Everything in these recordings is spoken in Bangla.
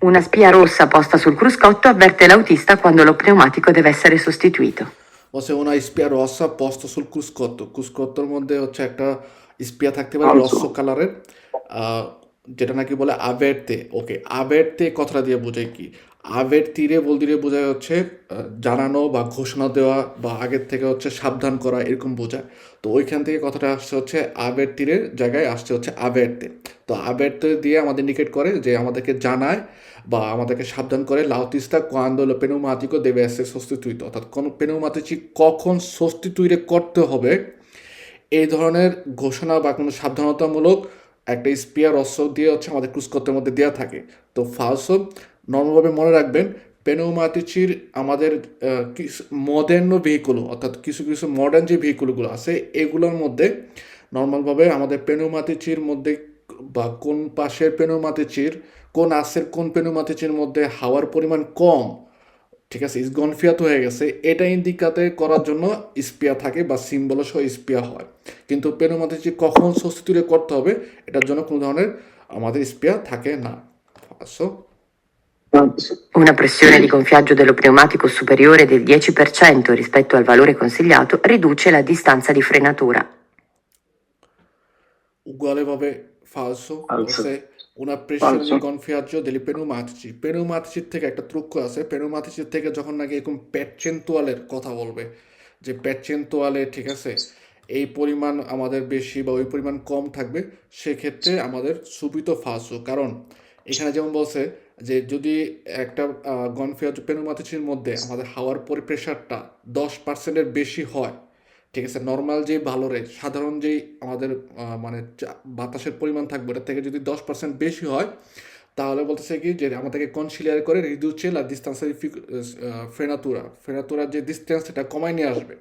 Una spia rossa posta sul cruscotto avverte l'autista quando lo pneumatico deve essere sostituito. বলছে una spia rossa posto sul cruscotto, cruscottoর মধ্যে হচ্ছে একটা স্পিয়া থাকতে পারে falso, রস্য কালারের, আহ, যেটা নাকি বলে আবেরতে। ওকে, আবেরতে কথাটা দিয়ে বোঝায় কি? আবেরতিরে বলতে বোঝায় হচ্ছে জানানো বা ঘোষণা দেওয়া বা আগের থেকে হচ্ছে সাবধান করা, এরকম বোঝায়। তো ওইখান থেকে কথাটা আসছে হচ্ছে আবেরতিরের জায়গায় আসছে হচ্ছে আবেরতে। তো আবেরতে দিয়ে আমাদের ইন্ডিকেট করে যে আমাদেরকে জানায় বা আমাদেরকে সাবধান করে লাউতিস্তা কোয়ান্দো লো পেনুমাতিকো দেবে এসে সস্তিতুইতো, অর্থাৎ কোন পেনুমাতিচি কখন সস্তিতুইরে করতে হবে, এই ধরনের ঘোষণা বা কোনো সাবধানতামূলক একটা স্পিয়ার অস্ত্র দিয়ে হচ্ছে আমাদের ক্রুজকর্তের মধ্যে দেওয়া থাকে। তো ফালসো নর্মালভাবে মনে রাখবেন, পেনোমাতিচির আমাদের মডার্ন ভেহিকুল, অর্থাৎ কিছু কিছু মডার্ন যে ভেহিকুলগুলো আছে এগুলোর মধ্যে নর্মালভাবে আমাদের পেনোমাতিচির মধ্যে বা কোন পাশের পেনোমাতিচির কোন আসের কোন পেনোমাতিচির মধ্যে হাওয়ার পরিমাণ কম, ঠিক আছে, গনফিয়াত হয়ে গেছে, এটা ইন্ডিকাতে করার জন্য স্পিয়া থাকে বা সিম্বল সহ স্পিয়া হয়। কিন্তু পেনোমাতিচি কখন সস্তিতুরে করতে হবে এটার জন্য কোনো ধরনের আমাদের স্পিয়া থাকে না। So falso, Una pressione di gonfiaggio dello pneumatico superiore del 10% rispetto al valore consigliato riduce la distanza di frenatura. ugualeভাবে ফালসো falso, বলছে una pressione falso, di gonfiaggio degli pneumatici, পেনুমাতিচির থেকে একটা ত্রুক্য আছে, পেনুমাতিচির থেকে যখন নাকি এরকম পেটচেনতুয়ালের কথা বলবে যে পেটচেনতুয়ালে, ঠিক আছে, এই পরিমাণ আমাদের বেশি বা ওই পরিমাণ কম থাকবে, সেক্ষেত্রে আমাদের সুবিত ফালসো। কারণ এখানে যেমন বলছে যে যদি একটা গনফিয়াজ পেনুমাতিচির মধ্যে আমাদের হাওয়ার প্রেশারটা 10%-এর বেশি হয়, ঠিক আছে, নর্মাল যে ভালো রে সাধারণ যেই আমাদের মানে বাতাসের পরিমাণ থাকবে ওটার থেকে যদি 10% বেশি হয়, তাহলে বলতেছে কি যে আমাদেরকে কনসিলিয়ার করে রিডিউসে লা ডিস্টেন্সা ফেনাতুরার যে ডিস্টেন্স সেটা কমায় নিয়ে আসবে।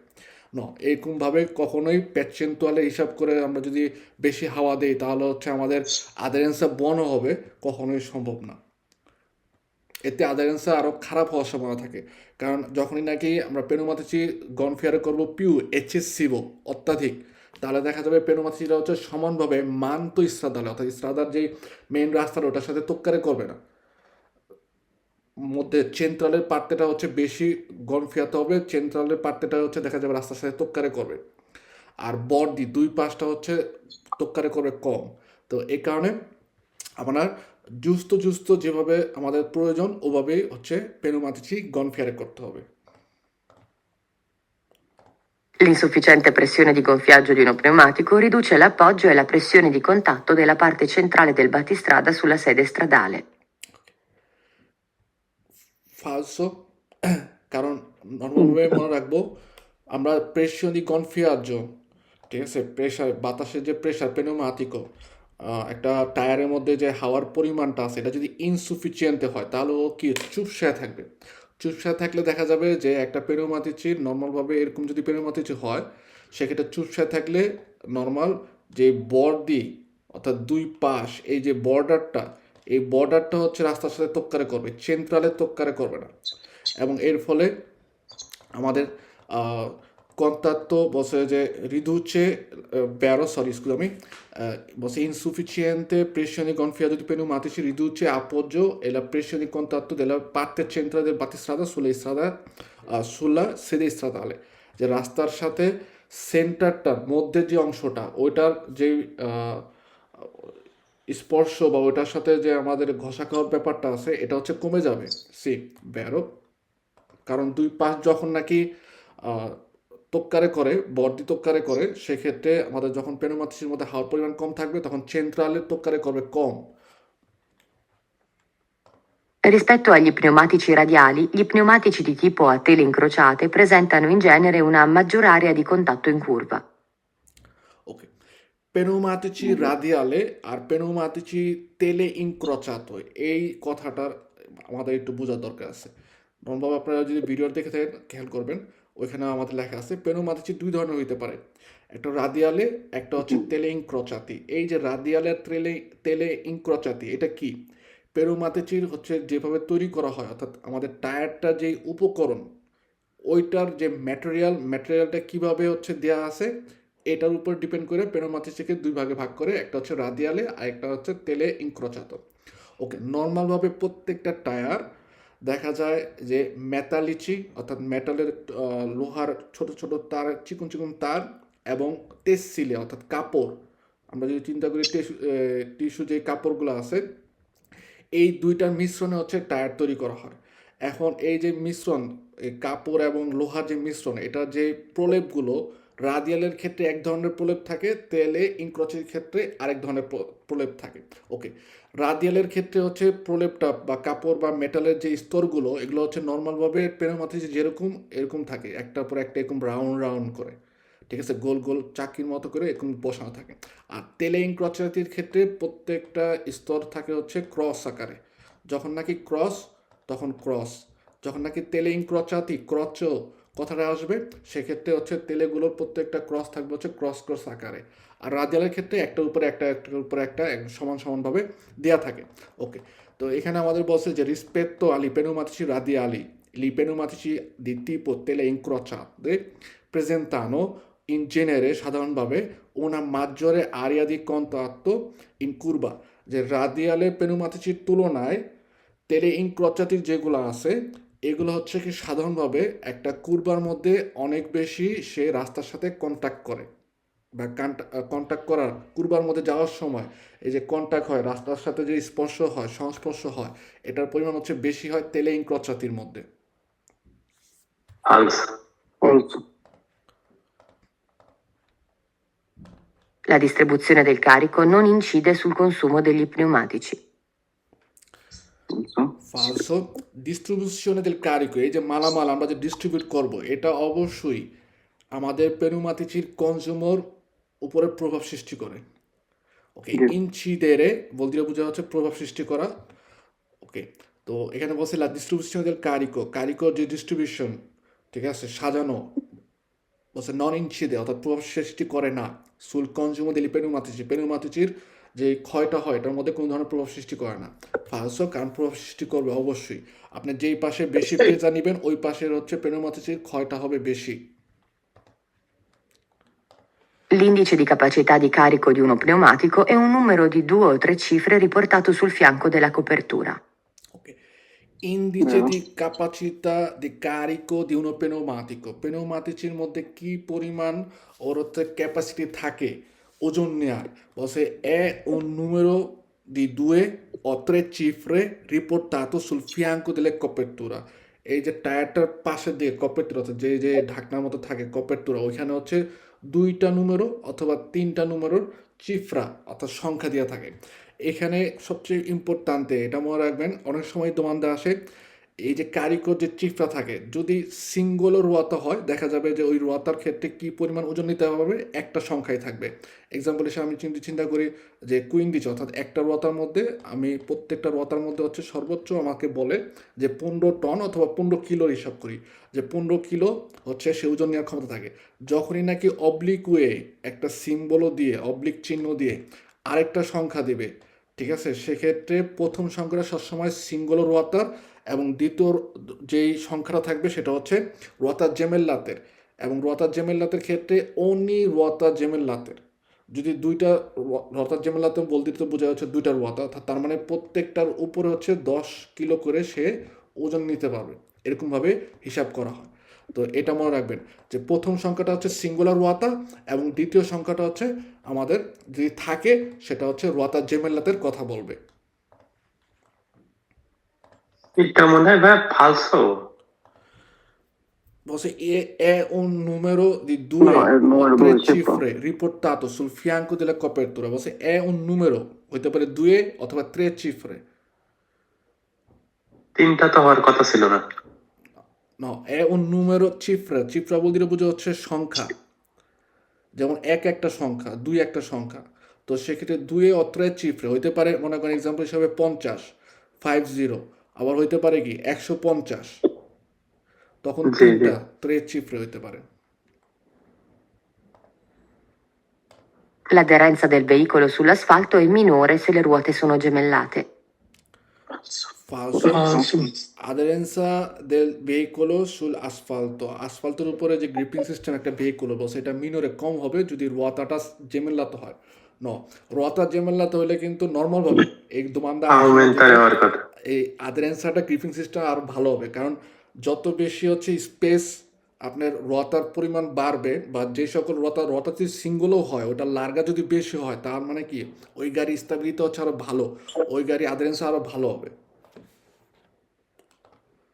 এরকমভাবে কখনোই পেটচেন্তুয়ালের হিসাব করে আমরা যদি বেশি হাওয়া দেই তাহলে হচ্ছে আমাদের আদারেন্সা বনও হবে, কখনোই সম্ভব না। এতে আদারেন্সা আরও খারাপ হওয়ার সম্ভাবনা থাকে। কারণ যখনই নাকি আমরা পেনুমাতিচি গনফিয়ারে করবো পিউ এক্সেসিভ অত্যাধিক, তাহলে দেখা যাবে পেনুমাতিচিটা হচ্ছে সমানভাবে মান্ত ইস্রাদালে, অর্থাৎ ইস্রাদার যেই মেইন রাস্তাটা ওটার সাথে তোক্কারে করবে না, মধ্যে চেন্ট্রালের পার্টেটা হচ্ছে বেশি গনফিয়াতে হবে, চেন্ট্রালের পার্টেটা হচ্ছে দেখা যাবে রাস্তার সাথে তোক্কারে করবে, আর বর্দি দুই পাশটা হচ্ছে তোক্কারে করবে কম। তো এই কারণে আপনার জুস্তো জুস্তো যেভাবে আমাদের প্রয়োজন ওভাবেই হচ্ছে পেনুমাতিচি গনফিয়ারে করতে হবে। L'insufficiente pressione di gonfiaggio di uno pneumatico riduce l'appoggio e la pressione di contatto della parte centrale del battistrada sulla sede stradale. ফালসো, কারণ নর্মালভাবে মনে রাখবো আমরা প্রেশিও দি কনফিয়াজো, ঠিক আছে, প্রেশার বাতাসের যে প্রেশার পেনোমাটিকো, একটা টায়ারের মধ্যে যে হাওয়ার পরিমাণটা আছে এটা যদি ইনসুফিসিয়েন্টে হয় তাহলে ও কি চুপসায় থাকবে। চুপসায় থাকলে দেখা যাবে যে একটা পেনোমাতিচির নর্মালভাবে এরকম যদি পেনোমাতিচি হয়, সেক্ষেত্রে চুপসায় থাকলে নর্মাল যে বর্ডি, অর্থাৎ দুই পাশ এই যে বর্ডারটা, এই বর্ডারটা হচ্ছে রাস্তার সাথে তোক্কারে করবে, চেন্ট্রালে তোক্কারে করবে না। এবং এর ফলে আমাদের contatto বলছে যে riduce vero sorry scusami বলছে insufficiente pressione gonfiato di pneumatici riduce appoggio e la pressione di contatto della parte centrale del battistrada sulla sede stradale, যে রাস্তার সাথে সেন্টারটার মধ্যে যে অংশটা ওইটার যে স্পর্শ বা ওইটার সাথে যে আমাদের ঘষা খাওয়ার ব্যাপারটা আছে এটা হচ্ছে কমে যাবে। সি ব্যারো, কারণ দুই পাশ যখন নাকি তোক্কারে করে বর্দি তোক্কারে করে, সেক্ষেত্রে আমাদের যখন পেনোমাতিসির মধ্যে হাওয়ার পরিমাণ কম থাকবে তখন চেন্ট্রালের তোক্কারে করবে কম। Rispetto agli pneumatici radiali, gli pneumatici di tipo a tele incrociate presentano in genere una maggior area di contatto in curva. ওকে, পেনোমাতিচি রাদিয়ালে আর পেনোমাতিচি তেলে ইনক্রচাতো, এই কথাটার আমাদের একটু বোঝার দরকার আছে। নর্মাল আপনারা যদি ভিডিও দেখে থাকেন খেয়াল করবেন, ওইখানে আমাদের লেখা আছে পেনোমাতিচি দুই ধরনের হইতে পারে, একটা রাদিয়ালে, একটা হচ্ছে তেলে ইনক্রচাতি। এই যে রাদিয়ালে তেলে তেলে ইনক্রচাতি এটা কি? পেনোমাতিচির হচ্ছে যেভাবে তৈরি করা হয়, অর্থাৎ আমাদের টায়ারটা যেই উপকরণ ওইটার যে ম্যাটেরিয়ালটা কিভাবে হচ্ছে দেওয়া আছে এটার উপর ডিপেন্ড করে পেনোমাতিচিকে দুই ভাগে ভাগ করে, একটা হচ্ছে রাদিয়ালে আর একটা হচ্ছে তেলে ইনক্রচাতো। ওকে, নর্মালভাবে প্রত্যেকটা টায়ার দেখা যায় যে মেটালিচি অর্থাৎ মেটালের লোহার ছোট ছোট তার, চিকন চিকন তার এবং টেক্সটিলে অর্থাৎ কাপড়, আমরা যদি চিন্তা করি টিস্যু যে কাপড়গুলো আছে, এই দুইটার মিশ্রণে হচ্ছে টায়ার তৈরি করা হয়। এখন এই যে মিশ্রণ, এই কাপড় এবং লোহার যে মিশ্রণ, এটা যে প্রলেপগুলো, রাদিয়ালের ক্ষেত্রে এক ধরনের প্রলেপ থাকে, তেলে ইনক্রচের ক্ষেত্রে আরেক ধরনের প্রলেপ থাকে। ওকে, রাদিয়ালের ক্ষেত্রে হচ্ছে প্রলেপটা বা কাপড় বা মেটালের যে স্তরগুলো, এগুলো হচ্ছে নর্মালভাবে পেনোমাথিসে যেরকম এরকম থাকে, একটার পর একটা এরকম রাউন্ড রাউন্ড করে, ঠিক আছে, গোল গোল চাকির মতো করে এরকম বসানো থাকে। আর তেলে ইনক্রচাতির ক্ষেত্রে প্রত্যেকটা স্তর থাকে হচ্ছে ক্রস আকারে। যখন নাকি ক্রস তখন ক্রস, যখন নাকি তেলে ইনক্রচাতি ক্রচ কথাটা আসবে, সেক্ষেত্রে হচ্ছে তেলেগুলোর প্রত্যেকটা ক্রস থাকবে হচ্ছে ক্রস ক্রস আকারে। আর রাদিয়ালের ক্ষেত্রে একটার উপরে একটা, একটার উপরে একটা সমান সমানভাবে দেওয়া থাকে। ওকে, তো এখানে আমাদের বলছে যে rispetto agli pneumatici radiali, i pneumatici di tipo tele incrociate presentano in genere সাধারণভাবে una maggiore area di contatto in curva, যে রাদিয়ালের পেনুমাতিচির তুলনায় তেলে ইনক্রচাতির যেগুলো আছে, এগুলো হচ্ছে কি সাধারণভাবে একটা কুরবার মধ্যে অনেক বেশি সে রাস্তার সাথে কন্ট্যাক্ট করে বা কন্ট্যাক্ট করার, কুরবার মধ্যে যাওয়ার সময় এই যে কন্ট্যাক্ট হয়, রাস্তার সাথে যে স্পর্শ হয়, সংস্পর্শ হয়, এটার পরিমাণ হচ্ছে বেশি হয় তেলে ইনক্রচাতির মধ্যে। falso, falso, La distribuzione del carico non incide sul consumo degli pneumatici. falso, ফালসো, ডিস্ট্রিবিউশনে del carico, এই যে মালামাল আমরা যে ডিস্ট্রিবিউট করব, এটা অবশ্যই আমাদের পেনুমাতিচির কনজিউমার উপরে প্রভাব সৃষ্টি করে। ওকে, yes, ইনচিডেরে বলতে বোঝা হচ্ছে প্রভাব সৃষ্টি করা। ওকে, তো এখানে বলছে লা ডিস্ট্রিবিউশন del carico, কারিকোর যে ডিস্ট্রিবিউশন, ঠিক আছে, সাজানো, বলছে নন ইনচিদে অর্থাৎ প্রভাব সৃষ্টি করে না সুল কনজিউমার দেলি পেনুমাতিচি, পেনুমাতিচির যে ক্ষয়টা হয় এটার মধ্যে কোনো ধরনের প্রভাব সৃষ্টি করে না। ফালসো, কারণ প্রভাব সৃষ্টি করবে অবশ্যই। আপনি যেই পাশে বেশি পেজা নেবেন ওই পাশের হচ্ছে পেনুমাতিচির ক্ষয়টা হবে বেশি। L'indice di capacità di carico di uno pneumatico è un numero di 2 o 3 cifre riportato sul fianco della copertura. ওকে, ইন্ডিce vero, di capacità di carico di uno pneumatico, পেনুমাতিচির মধ্যে কি পরিমাণ ওর হচ্ছে ক্যাপাসিটি থাকে ওজন নেয়ার, বলছে è un numero di 2 o 3 cifre riportato sul fianco delle copertura, এই যে টায়ারটার পাশের দিকে কপেরতুরা, অর্থাৎ যে যে ঢাকনার মতো থাকে কপেরতুরা, ওইখানে হচ্ছে 2টা নুমেরো অথবা 3টা নুমেরোর চিফরা অর্থাৎ সংখ্যা দেওয়া থাকে। এখানে সবচেয়ে ইম্পর্ট্যান্টে এটা মনে রাখবেন, অনেক সময় দোমানদা আসে, এই যে কারিকর যে চিফরা থাকে, যদি সিঙ্গল রোয়াতা হয় দেখা যাবে যে ওই রোয়াতার ক্ষেত্রে কি পরিমাণ ওজন নিতে হবে একটা সংখ্যাই থাকবে। এক্সাম্পল হিসেবে আমি চিন্তা করি যে কুইন্ডিচ, অর্থাৎ একটা রোয়াতার মধ্যে আমি প্রত্যেকটা রোয়াতার মধ্যে হচ্ছে সর্বোচ্চ আমাকে বলে যে 15 টন অথবা 15 কিলোর হিসাব করি, যে 15 কিলো হচ্ছে সে ওজন নেওয়ার ক্ষমতা থাকে। যখনই নাকি অবলিক ওয়ে একটা সিম্বলও দিয়ে, অবলিক চিহ্ন দিয়ে আরেকটা সংখ্যা দেবে, ঠিক আছে, সেক্ষেত্রে প্রথম সংখ্যাটা সবসময় সিঙ্গল রোয়াতার এবং দ্বিতীয় যেই সংখ্যাটা থাকবে সেটা হচ্ছে রোয়াতার জেমেল্লাতের, এবং রোয়াতার জেমেল্লাতের ক্ষেত্রে অনলি রোয়াতার জেমেল্লাতের। যদি দুইটা রোয়াতার জেমেল্লাতে বলতে তো বোঝা যাচ্ছে দুইটা রোয়াতা, তার মানে প্রত্যেকটার উপরে হচ্ছে 10 কিলো করে সে ওজন নিতে পারবে, এরকমভাবে হিসাব করা হয়। তো এটা মনে রাখবেন যে প্রথম সংখ্যাটা হচ্ছে সিঙ্গুলার রোয়াতা এবং দ্বিতীয় সংখ্যাটা হচ্ছে আমাদের যদি থাকে সেটা হচ্ছে রোয়াতার জেমেল্লাতের কথা বলবে। এটা মনে হয় ভাই falso, Bose è un numero di 2 no, è il o numero 3 2 cifra, cifre riportato sul fianco della copertura. Bose è un numero, হইতে পারে 2 অথবা 3 cifre। তিনটা তো হওয়ার কথা ছিল না, No, è un numero cifra, cifra বলতে বোঝা হচ্ছে সংখ্যা, যেমন এক একটা সংখ্যা, 2 একটা সংখ্যা। তো সেক্ষেত্রে 2 ও 3 চিফরে হইতে পারে, মনে করেন এক্সাম্পল হিসাবে 50, 50, আবার হইতে পারে কি 150, তখন জি জি, 3টা 3 চিফরে হইতে পারে। L'aderenza del veicolo sull'asfalto è minore se le ruote sono gemellate. Falso, falso, aderenza del veicolo sul asfalto, আসফাল্টের উপরে যে গ্রিপিং সিস্টেম একটা ভেহিকুল বলছে এটা মিনরে কম হবে যদি রোয়াতাটা জেমেল্লাতে হয়। No, ruota gemellata হইলে কিন্তু নর্মাল ভাবে এই domanda Aumentare হওয়ার কথা। এই আদেরেন্সাটা গ্রিপিং সিস্টেম আরো ভালো হবে, কারণ যত বেশি হচ্ছে স্পেস আপনার রতার পরিমাণ বাড়বে, বা যে সকল রতা যদি সিঙ্গলও হয়, ওটা লার্গা যদি বেশি হয়, তার মানে কি ওই গাড়ি স্টেবিলিটি হচ্ছে আরো ভালো, ওই গাড়ি আদেরেন্স আরো ভালো হবে।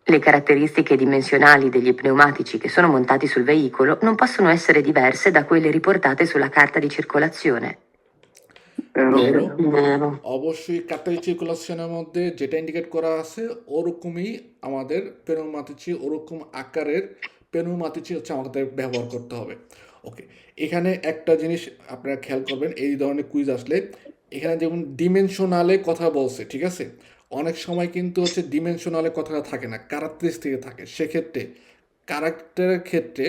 Le caratteristiche dimensionali degli pneumatici che sono montati sul veicolo non possono essere diverse da quelle riportate sulla carta di circolazione. Vero? Vero. অবশ্যই কাটাই সার্কুলেশনের মধ্যে যেটা ইন্ডিকেট করা আছে ওরকমই আমাদের পেনুমাতিচি, ওরকম আকারের পেনুমাতিচি হচ্ছে আমাদের ব্যবহার করতে হবে। ওকে, এখানে একটা জিনিস আপনারা খেয়াল করবেন, এই ধরনের কুইজ আসলে এখানে যেমন ডিমেনশনালে কথা বলছে, ঠিক আছে, অনেক সময় কিন্তু হচ্ছে ডিমেনশনালে কথাটা থাকে না, ক্যারেক্টারিস্টিকে থাকে। সেক্ষেত্রে ক্যারেক্টারের ক্ষেত্রে,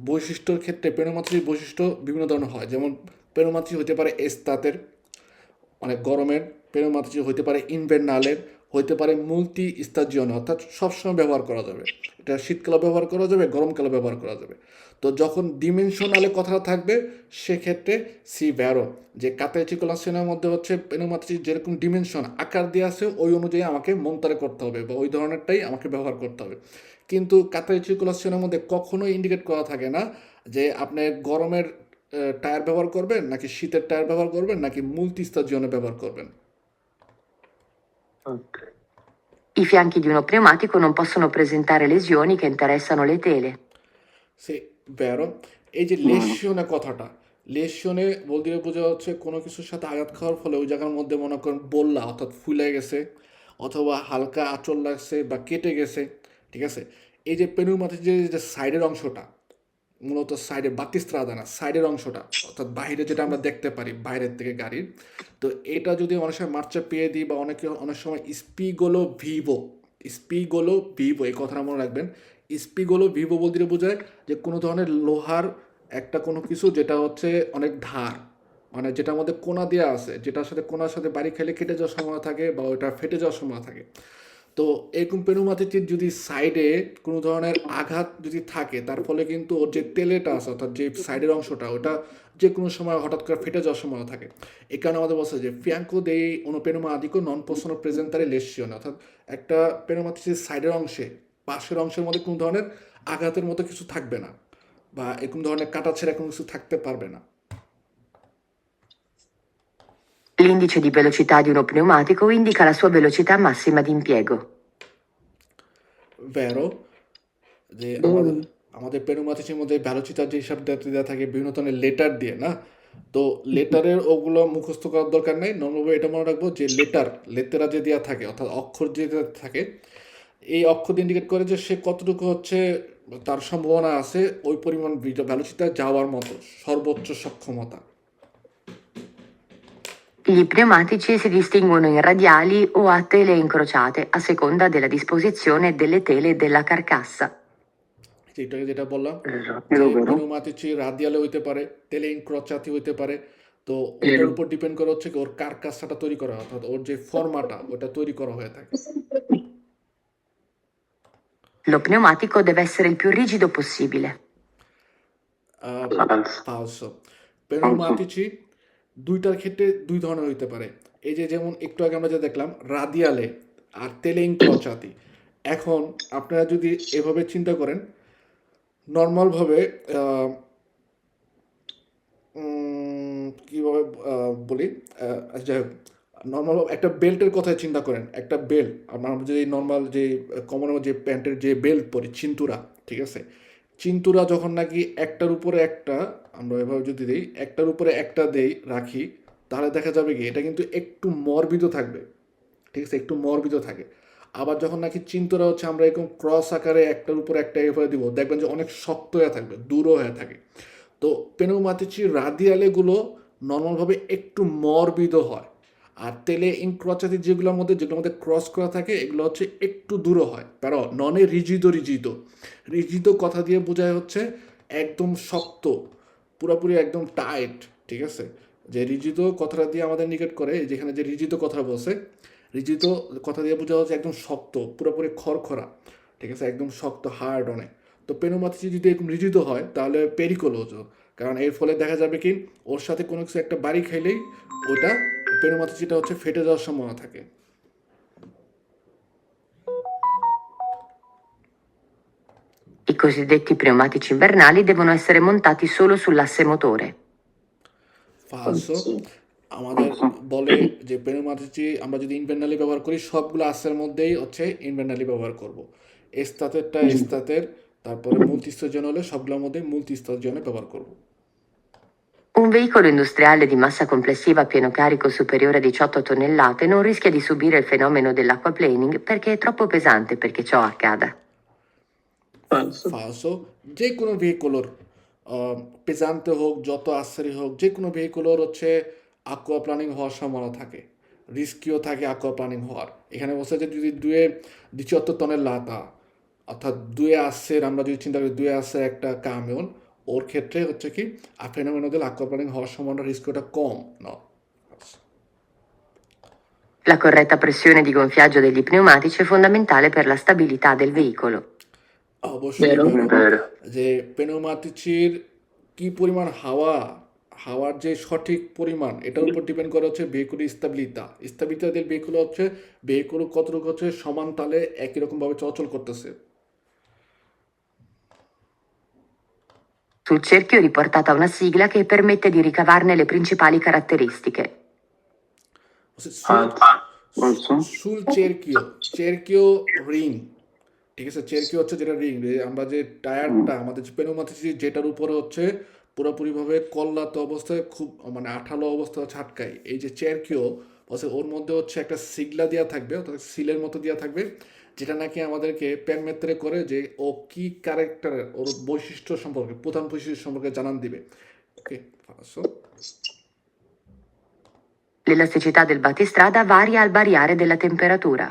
বৈশিষ্ট্যর ক্ষেত্রে পেনুমাতিচির বৈশিষ্ট্য বিভিন্ন ধরনের হয়। যেমন পেনুমাতিচি হতে পারে এস্তাতের, অনেক গরমের, পেনুমাতিচি হইতে পারে ইনভার্নালের, হইতে পারে মুলতি স্তাজিয়ন, অর্থাৎ সবসময় ব্যবহার করা যাবে। এটা শীতকালে ব্যবহার করা যাবে, গরমকালে ব্যবহার করা যাবে। তো যখন ডিমেনশনালে কথা থাকবে সেক্ষেত্রে সি ভ্যারো, যে কাতাইচিকুলাসিনের মধ্যে হচ্ছে পেনুমাতিচি যেরকম ডিমেনশন আকার দিয়ে আছে ওই অনুযায়ী আমাকে মন্তরে করতে হবে, বা ওই ধরনেরটাই আমাকে ব্যবহার করতে হবে। কিন্তু কাতাইচিকুলাসিনের মধ্যে কখনোই ইন্ডিকেট করা থাকে না যে আপনি গরমের টায়ার ব্যবহার করবেন নাকি শীতের টায়ার ব্যবহার করবেন নাকি মুলতিস্তাজিয়নে ব্যবহার করবেন। Okay. I fianchi di uno pneumatico non possono presentare lesioni che interessano le tele. Say barrow, এই যে লেশনে কথাটা, লেশনে বলতে বোঝা হচ্ছে কোনো কিছুর সাথে আঘাত খাওয়ার ফলে ওই জায়গার মধ্যে মনে করেন বললা অর্থাৎ ফুলে গেছে, অথবা হালকা আঁচড় লাগছে বা কেটে গেছে, ঠিক আছে। এই যে পেনুমাতির যে সাইডের অংশটা, মূলত সাইডে বাতিস্ত্রাদা না, সাইডের অংশটা অর্থাৎ বাইরে যেটা আমরা দেখতে পারি বাইরের থেকে গাড়ির, তো এটা যদি অনেক সময় মার্চা পেয়ে দিই, বা অনেক সময় স্পিগোলো ভিভো, স্পিগোলো ভিভো এই কথাটা মনে রাখবেন। স্পিগোলো ভিভো বলতে বোঝায় যে কোনো ধরনের লোহার একটা কোনো কিছু যেটা হচ্ছে অনেক ধার, মানে যেটার মধ্যে কোনা দেওয়া আছে, যেটার সাথে কোনার সাথে বাড়ি খেলে কেটে যাওয়ার সময় থাকে বা ওটা ফেটে যাওয়ার সময় থাকে। তো এরকম পেনুমাতিচির যদি সাইডে কোনো ধরনের আঘাত যদি থাকে, তার ফলে কিন্তু ওর যে তেলেটা আছে অর্থাৎ যে সাইডের অংশটা, ওটা যে কোনো সময় হঠাৎ করে ফেটে যাওয়ার সময় থাকে। এই কারণে আমাদের বলছে যে ফিয়াঙ্কো দেই উনো পেনুমাতিকো নন পোসোনো প্রেজেন্তারে লেসিওন, অর্থাৎ একটা পেনুমাতিচির সাইডের অংশে, পাশের অংশের মধ্যে কোনো ধরনের আঘাতের মতো কিছু থাকবে না, বা এরকম ধরনের কাটা ছেঁড়া কোনো কিছু থাকতে পারবে না। L'indice di velocità di uno pneumatico indica la sua velocità massima di impiego. ভ্যারো, যে আমাদের পেনুমাতিচির মধ্যে ভ্যালোচিতার যে হিসাব দেওয়া থাকে বিভিন্ন ধরনের লেটার দিয়ে না, তো লেটারের ওগুলো মুখস্থ করার দরকার নেই, নর্মালভাবে এটা মনে রাখবো যে লেতেরা যে দেওয়া থাকে অর্থাৎ অক্ষর যে দেওয়া থাকে, এই অক্ষর ইন্ডিকেট করে যে সে কতটুকু হচ্ছে তার সম্ভাবনা আছে ওই পরিমাণ ভ্যালোচিতা যাওয়ার মতো সর্বোচ্চ সক্ষমতা। Gli pneumatici si distinguono in radiali o a tele incrociate, a seconda della disposizione delle tele e della carcassa. যেটা বললাম Esatto. যে পেনুমাতিচি রাদিয়ালে হইতে পারে, তেলে ইনক্রচাতি হইতে পারে। তো ওটার উপর ডিপেন্ড করে হচ্ছে কি ওর কারকাসটা তৈরি করা, অর্থাৎ ওর যে ফর্মাটা ওটা তৈরি করা হয়ে থাকে। Lo pneumatico deve essere il più rigido possibile. ফালসো, পেনুমাতিচি দুইটার ক্ষেত্রে দুই ধরনের হইতে পারে। এই যে যেমন একটু আগে আমরা যে দেখলাম রাদিয়ালে আর তেলে ইনক্রচাতি। এখন আপনারা যদি এভাবে চিন্তা করেন নর্মালভাবে, কীভাবে বলি, যাই হোক, নর্মাল একটা বেল্টের কথা চিন্তা করেন, একটা বেল্ট আমরা যে নর্মাল যে কমন যে প্যান্টের যে বেল্ট পরি চিন্তুরা, ঠিক আছে, চিন্তুরা যখন নাকি একটার উপরে একটা আমরা এভাবে যদি দিই, একটার উপরে একটা দেই রাখি, তাহলে দেখা যাবে কি এটা কিন্তু একটু মরবিত থাকবে, ঠিক আছে, একটু মরবিত থাকে। আবার যখন নাকি চিন্তুরা হচ্ছে আমরা এরকম ক্রস আকারে একটার উপরে একটা এভাবে দিব, দেখবেন যে অনেক শক্ত হয়ে থাকবে, দূরও হয়ে থাকে। তো পেনুমাতিচি রাদিয়ালেগুলো নর্মালভাবে একটু মরবিদ হয়, আর তেলে ইনক্রচাতি যেগুলোর মধ্যে ক্রস করা থাকে এগুলো হচ্ছে একটু দূরও হয়, কারণ ননে রিজিদ কথা দিয়ে বোঝায় হচ্ছে একদম শক্ত, পুরোপুরি একদম টাইট, ঠিক আছে। যে রিজিদ কথাটা দিয়ে আমাদের নিকেট করে, যেখানে যে রিজিদ কথা বলছে, রিজিদ কথা দিয়ে বোঝা হচ্ছে একদম শক্ত, পুরোপুরি খড়খড়া, ঠিক আছে, একদম শক্ত হার্ড অনেক। তো পেনুমাতিচি যদি এরকম রিজিদ হয় তাহলে পেরিকোলোজো, কারণ এর ফলে দেখা যাবে কি ওর সাথে কোনো কিছু একটা বাড়ি খাইলেই ওটা পেনোমাথিচিটা হচ্ছে ফেটে যাওয়ার সম্ভাবনা থাকে। I cosiddetti pneumatici invernali devono essere montati solo sull'asse motore. ফালসো আমাদের বলে যে পেনোমাথিচি আমরা যদি ইনভেন্টালি ব্যবহার করি সবগুলো আসের মধ্যেই হচ্ছে ইনভেন্টালি ব্যবহার করব। এস্তাতেরটা এস্তাতের, তারপরে মূলতিস্তর হলে সবগুলোর মধ্যে মূলতিস্তর ব্যবহার করব। Un veicolo industriale di massa complessiva a pieno carico superiore a 18 tonnellate non rischia di subire il fenomeno dell'acquaplaning perché è troppo pesante perché ciò accada. ফালসো যে কোনো ভেহিকুলোর পেজান্তে হোক যত আসেরই হোক যে কোনো ভেহিকুলোর হচ্ছে আকুয়া প্ল্যানিং হওয়ার সম্ভাবনা থাকে, রিস্কিও থাকে আকুয়া প্ল্যানিং হওয়ার। এখানে বলছে যে যদি 72 টনের লাতা অর্থাৎ দুয়ে আসের আমরা যদি চিন্তা করি দুয়ে আসের একটা কামিয়ন, ওর ক্ষেত্রে হচ্ছে কি ফেনোমেনোদের আকুয়া প্ল্যানিং হওয়ার সম্ভাবনা রিস্কিওটা কম না। La corretta pressione di gonfiaggio degli pneumatici è fondamentale per la stabilità del veicolo. অবশ্যই Vero. Vero. যে পেনোমাথিচির কি পরিমাণ হাওয়ার যে সঠিক পরিমাণ এটার উপর ডিপেন্ড করে হচ্ছে ভেহিকুলের স্থাবিতা del ভেহিকুল হচ্ছে ভেহিকুল কতটুকু হচ্ছে সমান তালে একই রকম ভাবে চলাচল করতেছে। Sul cerchio è riportata una sigla che permette di ricavarne le principali caratteristiche. Also. সুল চেরকিও রিং, ঠিক আছে, চেরকিও হচ্ছে যেটা রিং, আমরা যে টায়ারটা আমাদের যে পেনোমাথিচি যেটার উপরে হচ্ছে পুরোপুরিভাবে কল্লাত অবস্থায় খুব মানে আঠালো অবস্থায় ছাটকাই, এই যে চেরকিও বলছে ওর মধ্যে হচ্ছে একটা সিগলা দেওয়া থাকবে অর্থাৎ সিলের মতো দেওয়া থাকবে, যেটা নাকি আমাদেরকে প্যানমেত্রে করে যে ও কি ক্যারেক্টারের ওর বৈশিষ্ট্য সম্পর্কে প্রধান বৈশিষ্ট্য সম্পর্কে জানান দিবে। Okay, so L'elasticità del battistrada varia al variare della temperatura.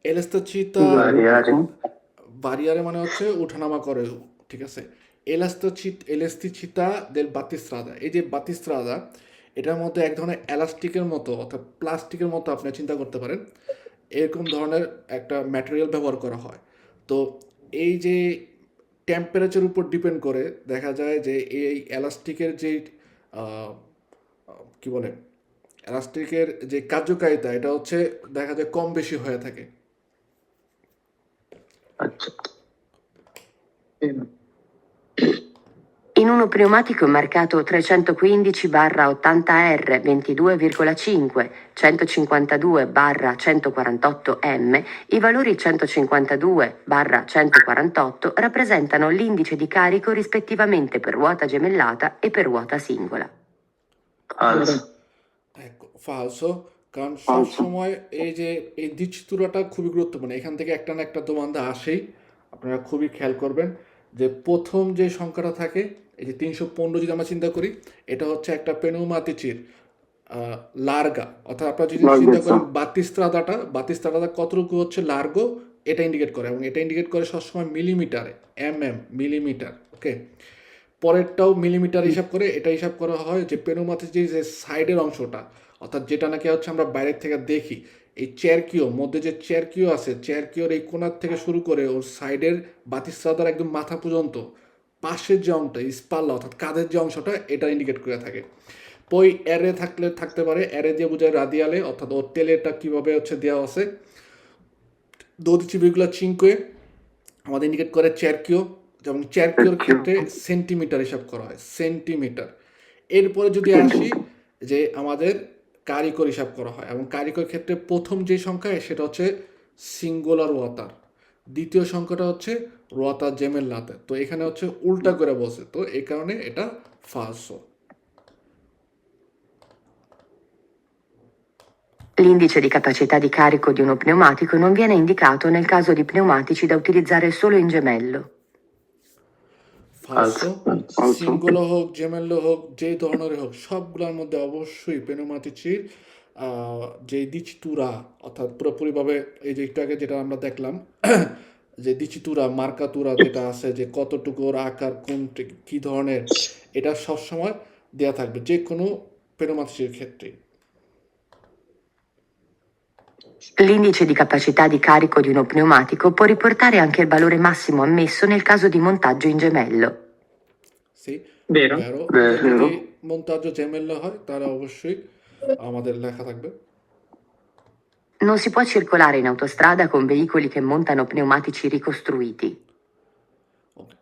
এলাস্টোচিতা Variare. ভারিয়ারে মানে হচ্ছে উঠানামা করে, ঠিক আছে। এলাস্টিচিতা দেল বাতিস্ত্রাদা, এই যে বাতিস্ত্রাদা এটার মধ্যে এক ধরনের এলাস্টিকের মতো অর্থাৎ প্লাস্টিকের মতো আপনি চিন্তা করতে পারেন, এরকম ধরনের একটা ম্যাটেরিয়াল ব্যবহার করা হয়। তো এই যে টেম্পারেচার উপর ডিপেন্ড করে দেখা যায় যে এই এলাস্টিকের যে কি বলে এলাস্টিকের যে কার্যকারিতা এটা হচ্ছে দেখা যায় কম বেশি হয়ে থাকে। আচ্ছা। In uno pneumatico marcato 315/80R 22,5, 152/148M, i valori 152/148 rappresentano l'indice di carico rispettivamente per ruota gemellata e per ruota singola. Falso. ফালসো, কারণ সবসময় এই যে এই দ্বিচিত্রটা খুবই গুরুত্বপূর্ণ, এখান থেকে একটা না একটা দোমান্দা আসেই, আপনারা খুবই খেয়াল করবেন যে প্রথম যে সংখ্যাটা থাকে এই যে 315 যদি আমরা চিন্তা করি এটা হচ্ছে একটা পেনোমাথিচির লার্গা, অর্থাৎ আপনারা যদি চিন্তা করেন বাতিস্ত্রাদাটা কতটুকু হচ্ছে লার্গো এটা ইন্ডিকেট করে, এবং এটা ইন্ডিকেট করে সবসময় মিলিমিটারে, মিলিমিটার। ওকে, পরেরটাও মিলিমিটার হিসাব করে, এটা হিসাব করা হয় যে পেনোমাথিচির যে সাইডের অংশটা অর্থাৎ যেটা নাকি হচ্ছে আমরা বাইরের থেকে দেখি, এই চেরকিও মধ্যে যে চেরকিও আছে চেরকিওর এই কোণার থেকে শুরু করে ওর সাইডের বাতিস্ত্রাদার একদম মাথা পর্যন্ত পাশের যে অংশটা স্পাল্লা অর্থাৎ কাঁধের যে অংশটা এটা ইন্ডিকেট করে থাকে। পই অ্যারে থাকতে পারে, অ্যারে দিয়ে বোঝায় রাদিয়ালে অর্থাৎ ওর তেলেটা কীভাবে হচ্ছে দেওয়া আছে 12,5 আমাদের ইন্ডিকেট করে চেরকিও, যেমন চেরকিওর ক্ষেত্রে সেন্টিমিটার হিসাব করা হয়, সেন্টিমিটার। এরপরে যদি আসি যে আমাদের কারিকর হিসাব করা হয়, এবং কারিকর ক্ষেত্রে প্রথম যে সংখ্যা সেটা হচ্ছে সিঙ্গুলার ওয়াতার, দ্বিতীয় সংখ্যাটা হচ্ছে রোয়াতার জেমেল্লাতে, তো এখানে হচ্ছে উল্টা করে বসে, তো এই কারণে এটা ফালসো। L'indice di capacità di carico di uno pneumatico non viene indicato nel caso di pneumatici da utilizzare solo in gemello. ফালসো, সিঙ্গুলো হোক জেমেল্লো হোক যে ধরনের হোক সবগুলোর মধ্যে অবশ্যই পেনোমাথিচির যে দিচিতুরা অর্থাৎ পুরোপুরিভাবে এই যে একটু আগে যেটা আমরা দেখলাম যে দিচিতুরা মার্কাতুরা যেটা আছে যে কতটুকু ওর আকার কোন কী ধরনের, এটা সবসময় দেওয়া থাকবে যে কোনো পেনোমাথিচির ক্ষেত্রে। L'indice di capacità di carico di uno pneumatico può riportare anche il valore massimo ammesso nel caso di montaggio in gemello. সি Vero. ভ্যারো Vero. যদি মন্তাজো জেমেল্লা হয় তাহলে অবশ্যই আমাদের লেখা থাকবে। Non si può circolare in autostrada con veicoli che montano pneumatici ricostruiti. Okay,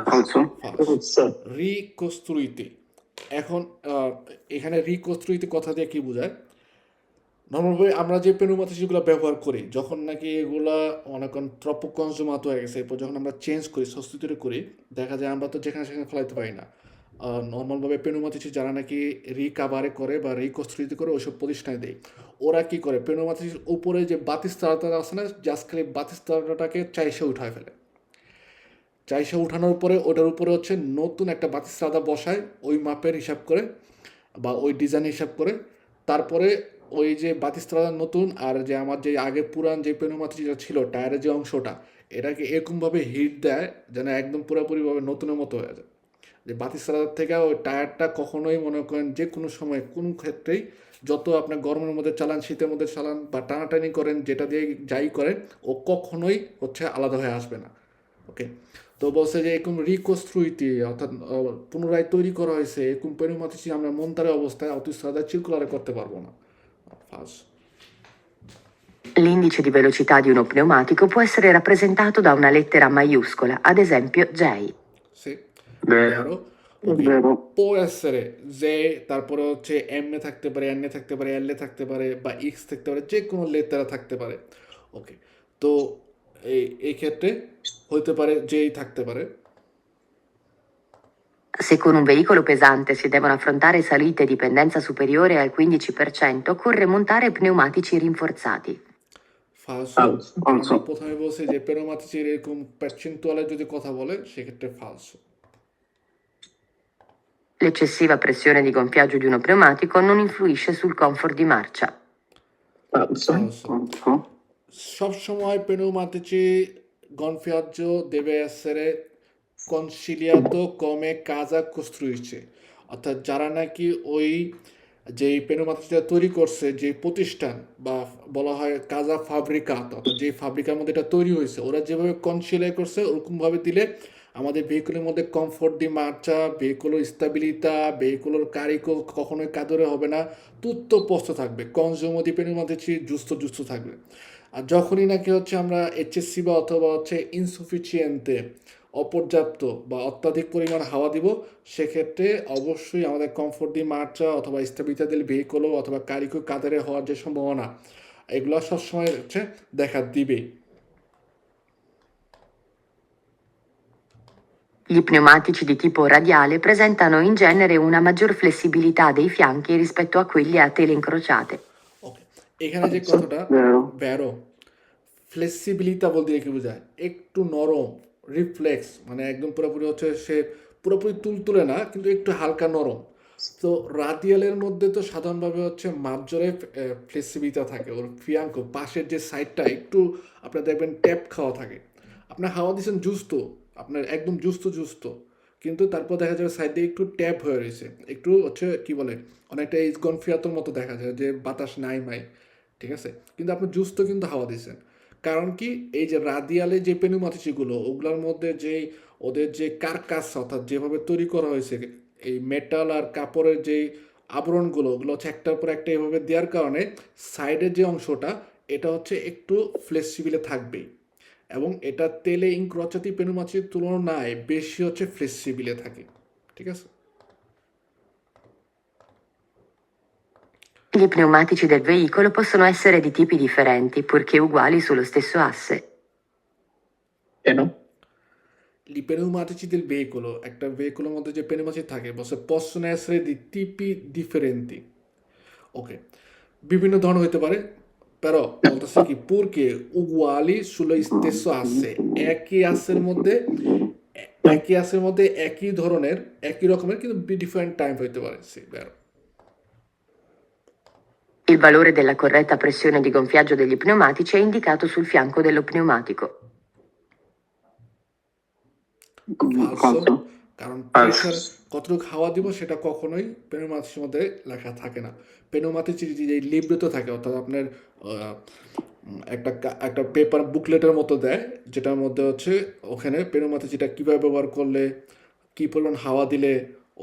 Falso. First রিকস্ত্রুইতি। এখন এখানে রিকস্ত্রুইতি কথা দিয়ে কি বোঝায়? নর্মালভাবে আমরা যে পেনুমাতিসগুলো ব্যবহার করি যখন নাকি এগুলা অনেকক্ষণ ট্রপো কনজুমাত হয়ে গেছে, এরপর যখন আমরা চেঞ্জ করি সাবস্টিটিউট করি, দেখা যায় আমরা তো যেখানে সেখানে ফেলাইতে পারি না। নর্মালভাবে পেনুমাতিসি যারা নাকি রিকাভারে করে বা রিকস্ত্রুইতি করে ওইসব প্রতিষ্ঠানে দেয়, ওরা কি করে পেনুমাতিসির উপরে যে বাতিস্তারাটা আছে না, জাস্ট খালি বাতিস্তারাটাকে চাইসে উঠায় ফেলে। চাইসে উঠানোর পরে ওটার উপরে হচ্ছে নতুন একটা বাতিস্তারা বসায় ওই মাপের হিসাব করে বা ওই ডিজাইন হিসাব করে, তারপরে ওই যে বাতিস্তারা নতুন আর যে আমার যে আগে পুরান যে পেনুমাতি যেটা ছিল টায়ারের যে অংশটা, এটাকে এরকমভাবে হিট দেয় যেন একদম পুরোপুরিভাবে নতুনের মতো হয়ে যায়। যে বাতিস্তারার থেকে ওই টায়ারটা কখনোই মনে করেন যে কোনো সময় কোনো ক্ষেত্রেই যত আপনার গরমের মধ্যে চালান, শীতের মধ্যে চালান বা টানাটানি করেন, যেটা দিয়ে যাই করেন, ও কখনোই হচ্ছে আলাদা হয়ে আসবে না। ওকে, তো বলছে যে এরকম রিকস্ট্রুইটি অর্থাৎ পুনরায় তৈরি করা হয়েছে এরকম পেনুমাতিসি আমরা মন্তারে অবস্থায় অতিস্তারা চিরকুলারে করতে পারবো না। First L'indice di velocità di uno pneumatico può essere rappresentato da una lettera maiuscola, ad esempio J. সে Vero. তেরো। ওকে, Vero. পো এসরে যে তারপরে হচ্ছে এম এ থাকতে পারে, এন এ থাকতে পারে, এল এ থাকতে পারে বা এক্স থাকতে পারে, যে কোনো লেটারা থাকতে পারে। ওকে, তো এই ক্ষেত্রে হইতে পারে যেই থাকতে পারে। Se con un veicolo pesante si devono affrontare salite di pendenza superiore al 15%, occorre montare pneumatici rinforzati. ফালসো। Falso. আমরা প্রথমে বলছি যে পেনোমাতিসির এরকম পার্সেন্টুয়ালে যদি কথা বলে সেক্ষেত্রে ফালসো। L'eccessiva pressione di gonfiaggio di uno pneumatico non influisce sul comfort di marcia. Falso. Falso. সবসময় পেনোমাতিসি gonfiaggio deve essere conciliato come casa costruisce, অর্থাৎ যারা নাকি ওই যেই পেনোমাতিসিটা তৈরি করছে যে প্রতিষ্ঠান বা বলা হয় কাজা ফাব্রিকাত, অর্থাৎ যে ফাব্রিকার মধ্যে এটা তৈরি হয়েছে, ওরা যেভাবে কনসিলাই করছে ওরকমভাবে দিলে আমাদের ভেহিকুলের মধ্যে কমফোর্ট দি মার্চা, ভেহিকুলোর স্টেবিলিটা, ভেহিকুলোর কারিকো কখনোই কাদরে হবে না, তুত্ত পোস্ত থাকবে, কনজিউমো দি পেনোমাতিসি জুস্ত জুস্ত থাকবে। আর যখনই নাকি হচ্ছে আমরা এইচএসসি বা অথবা হচ্ছে ইনসুফিসিয়েন্টে অপর্যাপ্ত বা অত্যাধিক পরিমাণ হাওয়া দিব, সেক্ষেত্রে অবশ্যই আমাদের কমফোর্ট দি মার্চা অথবা স্টেবিলিটা দিল ভেহিকলও অথবা কারিকো কাদারে হওয়ার যে সম্ভাবনা, এগুলো সবসময় হচ্ছে দেখা দিবে। Gli pneumatici di tipo radiale presentano in genere una maggior flessibilità dei fianchi rispetto a quelli a tele incrociate. ওকে, এখানে যে কথাটা Vero. ব্যারো ফ্লেক্সিবিলিটা বলতে কি বোঝায়? একটু নরম, রিফ্লেক্স, মানে একদম পুরোপুরি হচ্ছে সে পুরোপুরি তুলতুলে না কিন্তু একটু হালকা নরম। তো রাদিয়ালের মধ্যে তো সাধারণভাবে হচ্ছে মাঝজোরে ফ্লেক্সিবিলিটা থাকে, ওর ফিয়াঙ্ক পাশের যে সাইডটা একটু আপনার দেখবেন ট্যাপ খাওয়া থাকে। আপনার হাওয়া দিচ্ছেন জুস্ত, আপনার একদম জুস্ত জুস্ত, কিন্তু তারপর দেখা যাবে সাইড দিয়ে একটু ট্যাপ হয়ে রয়েছে, একটু হচ্ছে কি বলে অনেকটা ইসগন ফিয়াতোর মতো দেখা যায় যে বাতাস নাই মাই, ঠিক আছে, কিন্তু আপনি জুস্ত কিন্তু হাওয়া দিচ্ছেন। কারণ কি, এই যে রাদিয়ালে যে পেনুমাতিসিগুলো ওগুলোর মধ্যে যেই ওদের যে কার্কাস অর্থাৎ যেভাবে তৈরি করা হয়েছে, এই মেটাল আর কাপড়ের যেই আবরণগুলো ওগুলো হচ্ছে একটার পর একটা এভাবে দেওয়ার কারণে সাইডের যে অংশটা এটা হচ্ছে একটু ফ্লেক্সিবলে থাকবেই, এবং এটা তেলে ইনক্রচাতি পেনুমাতির তুলনায় বেশি হচ্ছে ফ্লেক্সিবলে থাকে, ঠিক আছে। Gli pneumatici del veicolo possono essere di tipi differenti, purché uguali sullo stesso asse. Vero. I pneumatici del veicolo, একটা ভেহিকুলের মধ্যে যে পেনুমাটিক থাকে বলছে possono essere di tipi differenti। ওকে, বিভিন্ন ধরনের হতে পারে, però বলতেছে কি purché uguali sullo stesso asse, একই আসের মধ্যে একই ধরনের একই রকমের কিন্তু ডিফারেন্ট টাইম হতে পারে, সে বেরো। Il valore della corretta pressione di gonfiaggio degli pneumatici è indicato sul fianco dello pneumatico. ফালসো, কারণ প্রেশার Falso. কতটুকু হাওয়া দিব সেটা কখনোই পেনুমাতিসির মধ্যে লেখা থাকে না। পেনুমাতিসি যে লিব্রেতো থাকে, অর্থাৎ আপনার একটা পেপার বুকলেটের মতো দেয়, যেটার মধ্যে হচ্ছে ওখানে পেনুমাতিসিটা কীভাবে ব্যবহার করলে কি পরিমাণ হাওয়া দিলে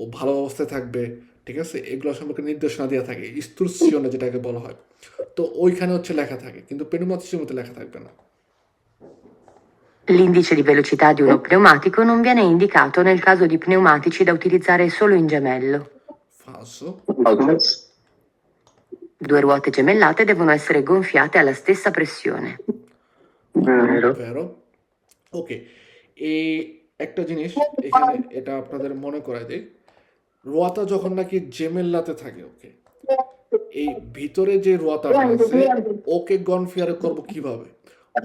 ও ভালো অবস্থায় থাকবে, ঠিক আছে, এগুলো সম্পর্কে নির্দেশনা দেওয়া থাকে, ইস্তুরসিয়নে যেটাকে বলা হয়। তো ওইখানে হচ্ছে লেখা থাকে, কিন্তু পেনুমাতিচির মধ্যে লেখা থাকবে না। L'indice di velocità di uno pneumatico non viene indicato nel caso di pneumatici da utilizzare solo in gemello. Falso. False. Due ruote gemellate devono essere gonfiate alla stessa pressione. Vero. ভেরো। ওকে, এই একটা জিনিস এখানে এটা আপনাদের মনে করায় দেয়, রোয়াতা যখন নাকি জেমেল্লাতে থাকে, ওকে, এই ভিতরে যে রোয়াতাটা আছে ওকে গনফিয়ার করব কিভাবে?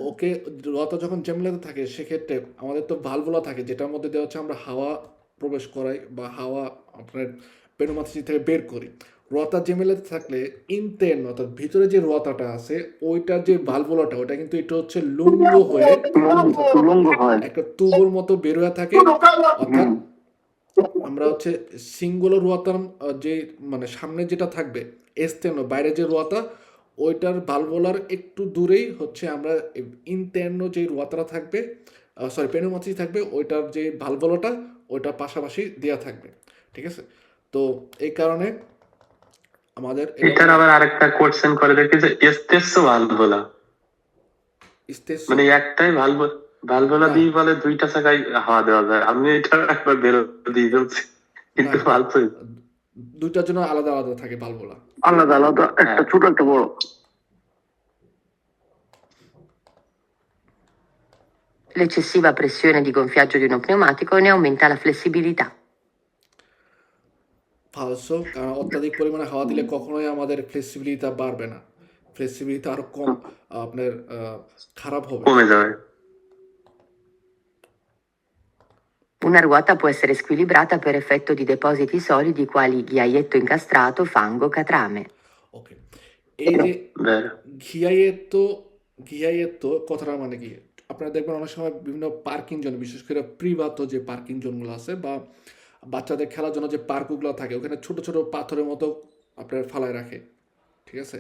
ওকে, রোয়াতা যখন জেমেলাতে থাকে সেক্ষেত্রে আমাদের তো ভালভুলা থাকে যেটার মধ্যে দেওয়া হচ্ছে আমরা হাওয়া প্রবেশ করাই বা হাওয়া আপনার পেনুমাথি থেকে বের করি। রোয়াতা জেমেলাতে থাকলে ইনটেন অর্থাৎ ভিতরে যে রোয়াতাটা আছে ওইটার যে ভালভুলাটা ওটা কিন্তু এটা হচ্ছে লুঙ্গ হয়ে উলঙ্গ হয়। একটা তুবর মতো বের হয়ে থাকে, অর্থাৎ আমরা হচ্ছে সিঙ্গুলার রোয়াতার যে মানে সামনে যেটা থাকবে এস্তেনো বাইরে যে রোয়াতা ওইটার ভালভোলার একটু দূরেই হচ্ছে আমরা ইন্টারনো যে রোয়াতাটা থাকবে, সরি পেনুমাথি থাকবে, ওইটার যে ভালভোলাটা ওইটার পাশাপাশি দেওয়া থাকবে, ঠিক আছে। তো এই কারণে আমাদের এটার আবার আরেকটা কোশ্চেন করে দেখি যে এস্তেসো ভালভোলা ইস্তেসো মানে একটাই ভালভোলা না, দিয়ে বলে দুইটা জায়গায় হাওয়া দেওয়া যায়। আমি এটা একবার বেরো দিয়ে বলছি, কিন্তু না, ভালসই দুইটার জন্য আলাদা আলাদা থাকে ভালভোলা। আলাদা আলাদা, একটা ছোট একটা বড়। L'eccessiva pressione di gonfiaggio di uno pneumatico ne aumenta la flessibilità. ফালসো, কারণ অত্যাধিক পরিমাণে হাওয়া দিলে কখনোই আমাদের ফ্লেক্সিবিলিটি বাড়বে না, ফ্লেক্সিবিলিটি আরো কম আপনার খারাপ হবে। কমে যাবে। Una ruota può essere squilibrata per effetto di depositi solidi quali ghiaietto incastrato, fango, catrame. ওকে, এই যে Vero. ঘিয়াইয়েত্তো কথাটা মানে কি, আপনারা দেখবেন অনেক সময় বিভিন্ন পার্কিং জোন, বিশেষ করে প্রিভাত যে পার্কিং জোনগুলো আছে বা বাচ্চাদের খেলার জন্য যে পার্কগুলো থাকে ওখানে ছোট ছোট পাথরের মতো আপনার ফালায় রাখে, ঠিক আছে।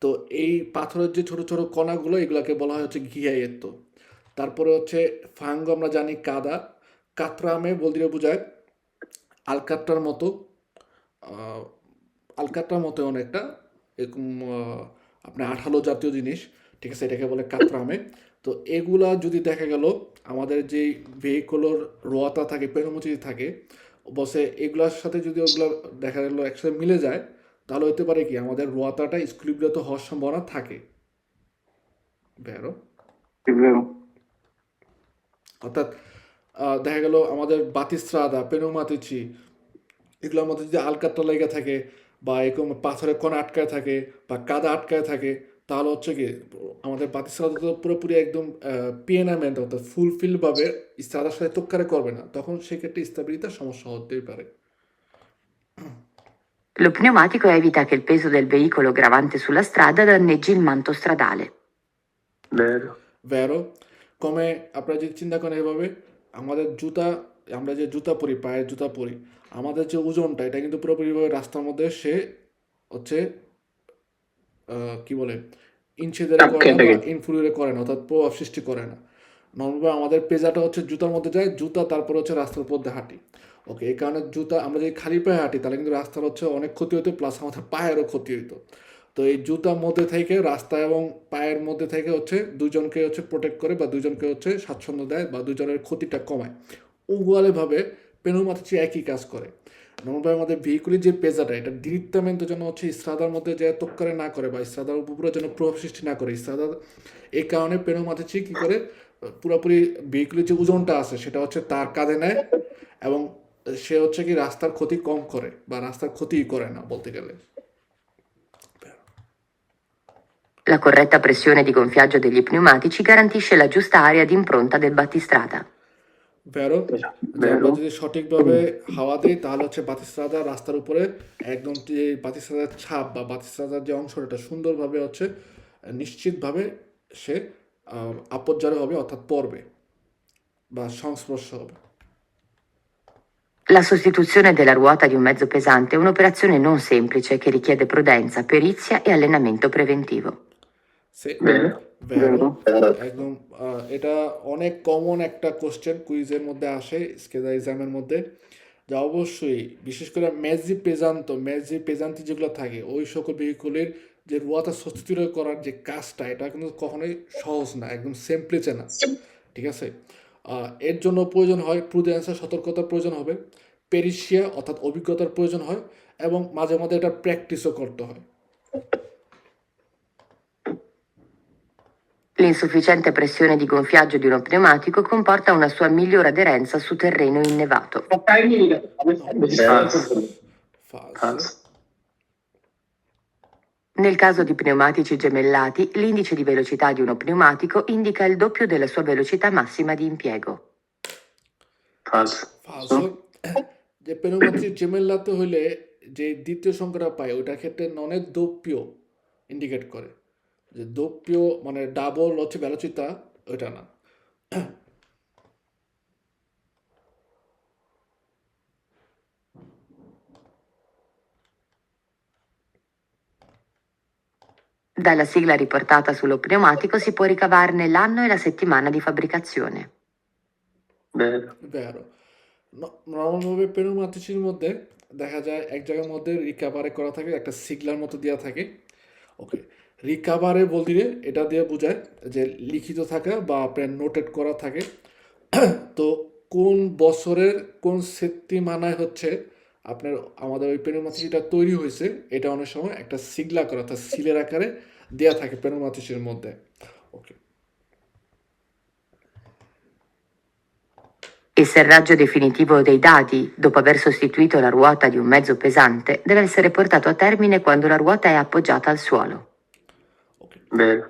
তো এই পাথরের যে ছোট ছোট কণাগুলো এগুলোকে বলা হয় হচ্ছে ঘিয়াইয়েত্তো। তারপরে হচ্ছে ফাঙ্গো, আমরা জানি কাদা, কাতরামে বলতে বোঝায় আলকাট্রার মতো, আহ, আলকাট্রার মতো অনেকটা এরকম আপনার আঠালো জাতীয় জিনিস, ঠিক আছে, এটাকে বলে কাতরামে। তো এগুলা যদি দেখা গেল আমাদের যে ভেহিকলের রোয়াতা থাকে পেনুমুচি থাকে বসে এগুলার সাথে যদি ওগুলো দেখা গেলো একসাথে মিলে যায় তাহলে হতে পারে কি আমাদের রোয়াতাটা স্কুলিব্রিত হওয়ার সম্ভাবনা থাকে। বেরো, অর্থাৎ দেখা গেল আমাদের বাতিস্ত্রাদা পেনুমাতিচি এগুলোর মধ্যে যদি আলকাতরা লেগে থাকে বা এরকম পাথরের কণা আটকায় থাকে বা কাদা আটকায় থাকে তাহলে হচ্ছে কি আমাদের বাতিস্ত্রাদা তো পুরোপুরি একদম পিএনএমেন্ট অর্থাৎ ফুলফিলভাবে স্ত্রাদার সাথে তোক্কারে করবে না, তখন সেক্ষেত্রে স্টেবিলিটির সমস্যা হতেই পারে। Lo pneumatico evita che il peso del veicolo gravante sulla strada danneggi il manto stradale. Vero. ভ্যারো কমে, আপনারা যদি চিন্তা করেন এভাবে আমাদের জুতা, আমরা যে জুতা পরি পায়ের জুতা পরি আমাদের যে ওজনটা এটা কিন্তু পুরোপুরিভাবে রাস্তার মধ্যে সে হচ্ছে কি বলে ইনসিডারে করে না বা ইনফ্লুয়ে করে না, অর্থাৎ প্রভাব সৃষ্টি করে না। নর্মালি আমাদের পেজাটা হচ্ছে জুতার মধ্যে যায়, জুতা তারপরে হচ্ছে রাস্তার উপর দিয়ে হাঁটি, ওকে। এই কারণে জুতা আমরা যদি খালি পায়ে হাঁটি তাহলে কিন্তু রাস্তার হচ্ছে অনেক ক্ষতি হতো, প্লাস আমাদের পায়েরও ক্ষতি হতো। তো এই জুতার মধ্যে থেকে রাস্তা এবং পায়ের মধ্যে থেকে হচ্ছে দুজনকে হচ্ছে প্রোটেক্ট করে বা দুজনকে হচ্ছে স্বাচ্ছন্দ্য দেয় বা দুজনের ক্ষতিটা কমায়। উভয়ভাবে পেনুমাতিচি একই কাজ করে। নর্মালি আমাদের ভেহিকুলের যে পেজাটা এটা ডিরেক্টমেন্ট যেন হচ্ছে স্ত্রাদার মধ্যে যে তক্কারে না করে বা স্ত্রাদার উপরে যেন প্রভাব সৃষ্টি না করে স্ত্রাদার, এই কারণে পেনুমাতিচি কী করে পুরোপুরি ভেহিকুলের যে ওজনটা আছে সেটা হচ্ছে তার কাঁধে নেয় এবং সে হচ্ছে কি রাস্তার ক্ষতি কম করে বা রাস্তার ক্ষতিই করে না বলতে গেলে। La corretta pressione di gonfiaggio degli pneumatici garantisce la giusta area d'impronta del battistrada. ভেরো, যে আমরা যদি সঠিকভাবে হাওয়া দিই তাহলে হচ্ছে বাতিস্ত্রাদা রাস্তার উপরে একদম যে বাতিস্ত্রাদার ছাপ বা বাতিস্ত্রাদার যে অংশটা সুন্দরভাবে হচ্ছে নিশ্চিতভাবে সে আপজ্জারে হবে, অর্থাৎ পড়বে বা সংস্পর্শ হবে। La sostituzione della ruota di un mezzo pesante è un'operazione non semplice che richiede prudenza, perizia e allenamento preventivo. ভেরো vero, একদম এটা অনেক কমন একটা কোশ্চেন কুইজের মধ্যে আসে স্কেদা এক্সামের মধ্যে, যা অবশ্যই বিশেষ করে মেজি পেজান্তি যেগুলো থাকে ওই সকল ভেহিকুলের যে রুয়াতা সস্তির করার যে কাজটা এটা কিন্তু কখনোই সহজ না, একদম সিম্পলিতে না। ঠিক আছে, এর জন্য প্রয়োজন হয় প্রুডেন্সের সতর্কতার প্রয়োজন হবে, পেরিশিয়া অর্থাৎ অভিজ্ঞতার প্রয়োজন হয়, এবং মাঝে মাঝে এটা প্র্যাকটিসও করতে হয়। L'insufficiente pressione di gonfiaggio di uno pneumatico comporta una sua migliore aderenza su terreno innevato. False. False. Nel caso di pneumatici gemellati, l'indice di velocità di uno pneumatico indica il doppio della sua velocità massima di impiego. False. ফালসো, যে পেনোমাত্রি জেমেল্লাতে হইলে যে দ্বিতীয় সংখ্যাটা পায় ওইটার ক্ষেত্রে ননের দোপ্যিয় ইন্ডিকেট করে, যে দোপ্যিয় মানে ডাবল হচ্ছে ভেলোচিতা, ওইটা না। Dalla sigla riportata sullo pneumatico si può ricavarne l'anno e la settimana di fabbricazione. Vero. ভেরো নর্মালভাবে পেনোমাত্রিচির মধ্যে দেখা যায় এক জায়গার মধ্যে রিকাভারে করা থাকে, একটা সিগলার মতো দেওয়া থাকে। ওকে, রিকাভারে বলতে এটা দিয়ে বোঝায় যে লিখিত থাকা বা আপনার নোটেড করা থাকে। তো কোন বছরের কোন সেপ্টিমানায় হচ্ছে আপনার আমাদের ওই পেনোমাথিসিটা তৈরি হয়েছে, এটা অনেক সময় একটা সিগলা করা অর্থাৎ সিলের আকারে দেওয়া থাকে পেনোমাথিসির মধ্যে। ওকে, Il serraggio definitivo dei dati, dopo aver sostituito la ruota di un mezzo pesante, deve essere portato a termine quando la ruota è appoggiata al suolo. Okay, Vero.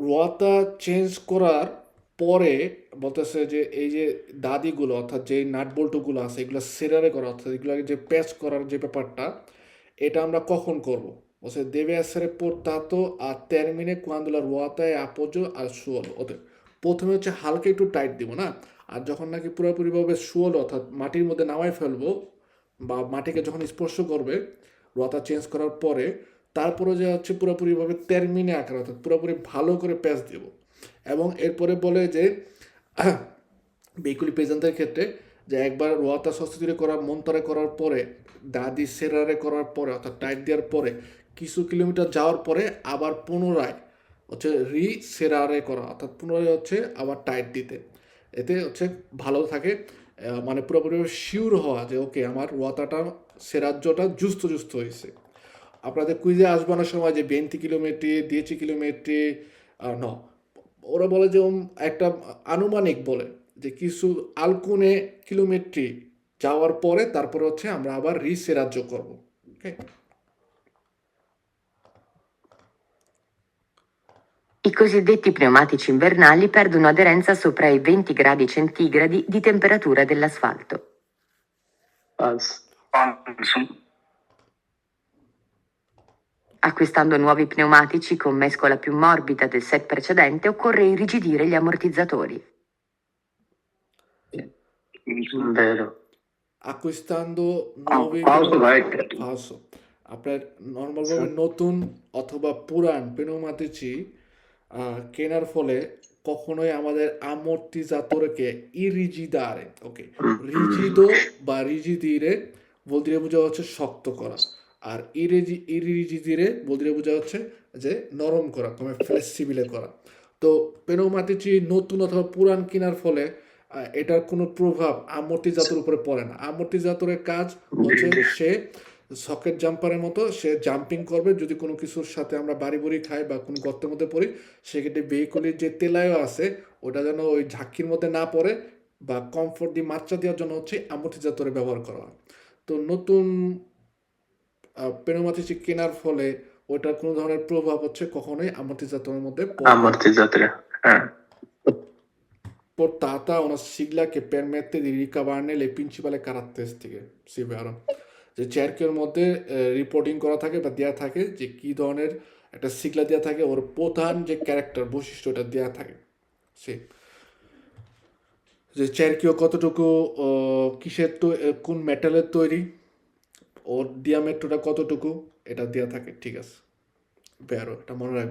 রোয়াতা change করার পরে বলতেছে যে এই যে দাদিগুলো অর্থাৎ যে নাট বল্টুগুলো আছে এগুলো সেরারে করা অর্থাৎ এগুলোকে যে প্যাচ করার যে ব্যাপারটা, এটা আমরা কখন করব? বলছে deve essere portato a termine quando la ruota è appoggio al suolo। ওদের প্রথমে হচ্ছে হালকা একটু টাইট দিব না, আর যখন নাকি পুরোপুরিভাবে সুয়োলো অর্থাৎ মাটির মধ্যে নামাই ফেলবো বা মাটিকে যখন স্পর্শ করবে রোয়াতা চেঞ্জ করার পরে, তারপরে যে হচ্ছে পুরোপুরিভাবে তেরমিনে আকার অর্থাৎ পুরোপুরি ভালো করে প্যাচ দেব। এবং এরপরে বলে যে বেকুলি পেজেন্টের ক্ষেত্রে যে একবার রোয়াতা সস্তিরে করা মন্তরে করার পরে দাদি সেরারে করার পরে অর্থাৎ টাইট দেওয়ার পরে কিছু কিলোমিটার যাওয়ার পরে আবার পুনরায় হচ্ছে রি সেরারে করা অর্থাৎ পুনরায় হচ্ছে আবার টাইট দিতে, এতে হচ্ছে ভালো থাকে। মানে পুরোপুরি শিওর হওয়া যে ওকে আমার রোয়াতাটা সেরাজ্যটা জুস্ত হয়েছে। আপনাদের কুইজে আসবে না সময় যে 20 কিলোমিটার 10 কিলোমিটার ন, ওরা বলে যে একটা আনুমানিক বলে যে কিছু আলকুনে কিলোমিটার যাওয়ার পরে তারপরে হচ্ছে আমরা আবার রিসেরাজ্য করব। ওকে, I cosiddetti pneumatici invernali perdono aderenza sopra i 20 gradi centigradi di temperatura dell'asfalto. False. Acquistando nuovi pneumatici con mescola più morbida del set precedente, occorre irrigidire gli ammortizzatori. Vero. acquistando nuovi falso আপনার নর্মালভাবে নতুন অথবা পুরান পেনোমাটিচি কেনার ফলে কখনোই আমাদের আমর্টিজাতরকে ইরিজিদারে, ওকে, রিজিদো বা রিজিদিরে বলতে বোঝা হচ্ছে শক্ত করা, আর ইরিজিদিরে বলতে বোঝা হচ্ছে যে নরম করা, কমে ফ্লেক্সিবলে করা। তো পেনোমাটিচি নতুন অথবা পুরান কেনার ফলে এটার কোনো প্রভাব আমর্টিজাতর উপরে পড়ে না। আমর্টিজাতরের কাজ হচ্ছে সে সকেট জাম্পারের মতো সে জাম্পিং করবে, যদি কোনো কিছুর সাথে আমরা বাড়ি বুড়ি খাই বা কোনো গর্তের মধ্যে পড়ি সেক্ষেত্রে ভেহিকুলের যে তেলায়ও আছে ওটা যেন ওই ঝাঁকির মধ্যে না পড়ে বা কমফোর্ট দিয়ে মাত্রা দেওয়ার জন্য হচ্ছে আমর্টিজাতরে ব্যবহার করা হয়। তো নতুন পেনোমাটিচি কেনার ফলে ওটার কোনো ধরনের প্রভাব হচ্ছে কখনোই আমর্টিজাতরের মধ্যে পড়ে না। Ammortizzatore. Portata una sigla che permette di ricavarne le principali caratteristiche, sì vero, যে চ্যারকের মধ্যে রিপোর্টিং করা থাকে বা দেওয়া থাকে যে কী ধরনের একটা সিগলা দেওয়া থাকে, ওর প্রধান যে ক্যারেক্টার বৈশিষ্ট্যটা দেওয়া থাকে, সে যে চ্যারকিও কতটুকু কিসের কোন মেটালের তৈরি, ওর ডিয়ামেট্রোটা কতটুকু এটা দেওয়া থাকে। ঠিক আছে, বেরো, এটা মনে রাখবেন।